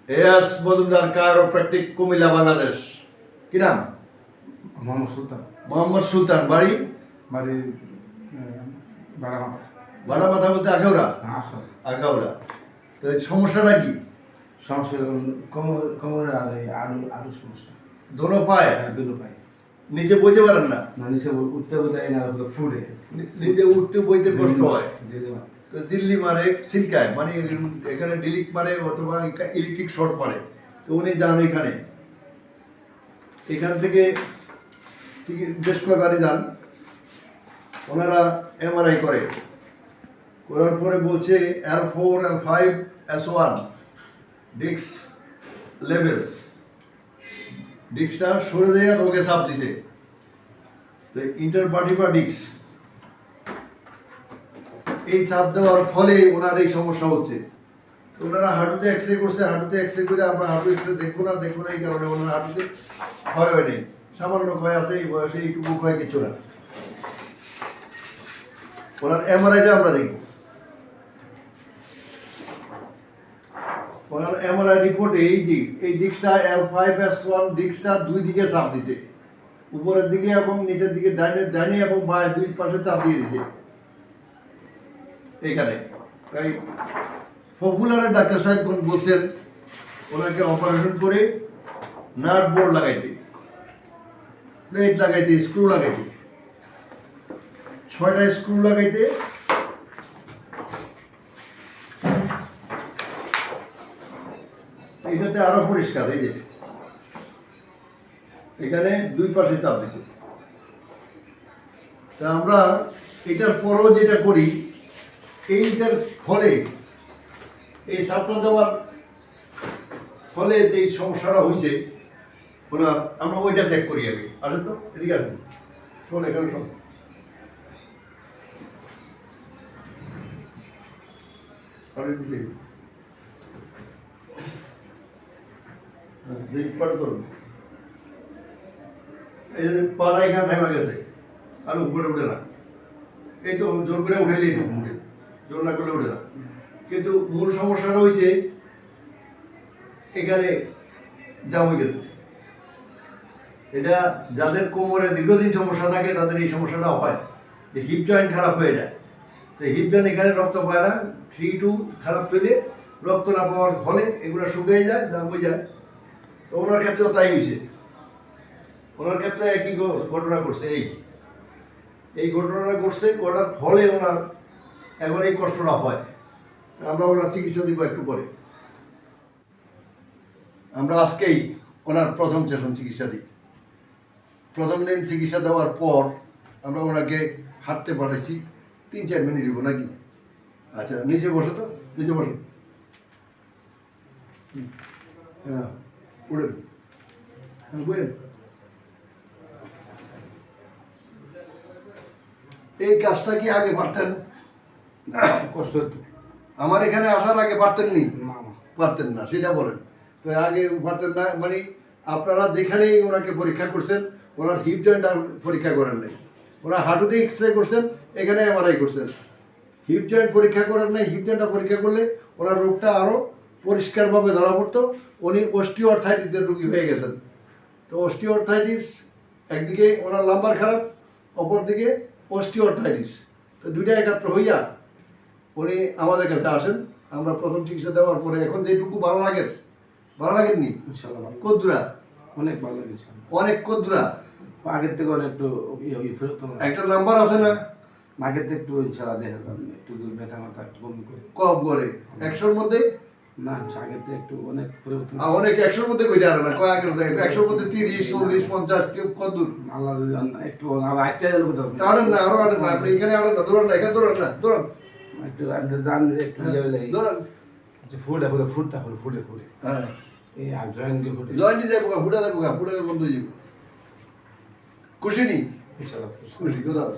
S Majumdar কায়োপ্র্যাকটিক Comilla Bangladesh. কি নাম? মোহাম্মদ সুলতান। মোহাম্মদ সুলতান। বাড়ি? বাড়ি বাড়ামাথা। বাড়ামাথা বলতে আগাউড়া? আগাউড়া। তো এই সমস্যাটা কি? সমস্যা কোমরের আর এই আলু সমস্যা। দোনো পায়? দুটো পাই। নিজে বইতে পারেন না? না, নিচে উঠতে না ফুলে নিজে উঠতে বইতে কষ্ট হয়। জি। তো দিল্লি মারে ছিলকায়, মানে এখানে ডিলিট মারে অথবা ইলেকট্রিক শর্ট মারে। তো উনি যান এখান থেকে ঠিক বেশ কয়েকবারই যান, ওনারা এমআরআই করার পরে বলছে L4 L5 S1 disk levels, ডিস্কটা সরে দেওয়া রোগে চাপ দিছে। তো ইন্টারভার্টিব্রাল ডিস্ক, এই চাপ দেওয়ার ফলে ওনার এই সমস্যা হচ্ছে। ওনারা হাঁটুতে এক্সরে করছে, হাঁটুতে এক্সরে করে আমরা হাঁটু এক্সরে দেখবো না এই কারণে ওনার হাঁটুতে ক্ষয় হয় নেই, সামান্য ক্ষয় আছে, এই বয়সে এইটুকু ক্ষয় কিছু না। ওনার এমআরআইটা আমরা দেখব। ওনার এমআরআই রিপোর্টে এই ডিস্কটা L5 S1 ডিস্কটা দুই দিকে চাপ দিছে, উপরের দিকে এবং নিচের দিকে, ডাইনে এবং বাঁয়ে দুই পাশে চাপ দিয়ে দিছে এখানে। তাই পপুলারের ডাক্তার সাহেব বলছেন ওনাকে অপারেশন করে নাট বোল্ট লাগাইতে, প্লেট লাগাইতে, স্ক্রু লাগাইতে, 6টা স্ক্রু লাগাইতে। এটাতে আরো পরিষ্কার, এই যে এখানে দুই পাশে চাপ দিছে। তা আমরা এটার পরও যেটা করি, এইটার ফলে, এই চাপটা দেওয়ার ফলে যে সমস্যাটা হয়েছে ওনার, আমরা ওইটা চেক করি আগে। আসেন তো, এদিকে আসেন, শোন এখানে শোন। করুন, এই যে পাড়া এখানে থেমে গেছে, আর উপরে উঠে না। এই তো জোর করে উঠেলেই না, জোর না করলে উঠে না। কিন্তু মূল সমস্যাটা হয়েছে এখানে জাম হয়ে গেছে। এটা যাদের কোমরে দীর্ঘদিন সমস্যা থাকে তাদের এই সমস্যাটা হয়, যে হিপ জয়েন্ট খারাপ হয়ে যায়। তো হিপ জয়েন্ট এখানে রক্ত পায় না, 3-2 খারাপ পেলে রক্ত না পাওয়ার ফলে এগুলো শুকিয়ে যায়, জাম হয়ে যায়। তো ওনার ক্ষেত্রেও তাই হয়েছে। ওনার ক্ষেত্রে একই ঘটনা ঘটছে, এই ঘটনাটা ঘটছে, ঘটার ফলে ওনার এখন এই কষ্টটা হয়। আমরা ওনার চিকিৎসা দিব একটু পরে। আমরা আজকেই ওনার প্রথম সেশন চিকিৎসা দিই। প্রথম দিন চিকিৎসা দেওয়ার পর আমরা ওনাকে হাঁটতে পাঠাইছি, 3-4 মিনিট দিব নাকি? আচ্ছা, নিচে বসো তো, নিচে বসো। হ্যাঁ, উঠেন, হ্যাঁ বুঝেন। এই কাজটা কি আগে পারতেন? কষ্ট হতো। আমার এখানে আসার আগে পারতেন নি? না। পারতেন না, সেটা বলেন। তো আগে পারতেন না মানে আপনারা যেখানেই ওনাকে পরীক্ষা করছেন, ওনার হিপ জয়েন্ট আর পরীক্ষা করেন নাই। ওনার হাঁটুতে এক্সরে করছেন, এখানে এমআরআই করছেন, হিপ জয়েন্ট পরীক্ষা করেন নাই। হিপ জয়েন্টটা পরীক্ষা করলে ওনার রোগটা আরও পরিষ্কারভাবে ধরা পড়তো। উনি অস্টিওআর্থাইটিসের রোগী হয়ে গেছেন। তো অস্টিওআর্থাইটিস, একদিকে ওনার লাম্বার খারাপ, অপরদিকে অস্টিওআর্থাইটিস, তো দুইটা একাত্র হইয়া উনি আমাদের কাছে আসেন। আমরা প্রথম চিকিৎসা দেওয়ার পরে এখন যেটুকু ভালো লাগেননি? ইনশাআল্লাহ ভালো। কদ্দুরা? অনেক ভালো লেগেছে। অনেক কদ্দুরা? আগের থেকে অনেক একটু ফেরত একটা নাম্বার আছে না? আগের থেকে একটু ইনশাআল্লাহ দেখা একটু ব্যথা মাথা একটু কম করে। কম করে 100-র মধ্যে? না, আগের থেকে একটু অনেক পরিবর্তন। অনেক 100-র মধ্যে কইতে পারে না, কয় আগের থেকে 100-র মধ্যে 30, 40, 50 কদ্দুর? আল্লাহ যদি একটু আইতে গেলে কোথাও আড়েন না, আরো আড়েন না, আপনি এখানে আড়েন না, দৌড়ান না, এখানে দৌড়ান না, দৌড়ান একটু আমি দাম একটু লেভেলে দৌড়ান। আচ্ছা, ফুটে হ্যাঁ, এই আর জয়েন্টে ফুটে জয়েন্টে যাবো, ফুটা বন্ধ হয়ে যাবো। খুশি নি? ইনশাআল্লাহ খুশি, কোথাও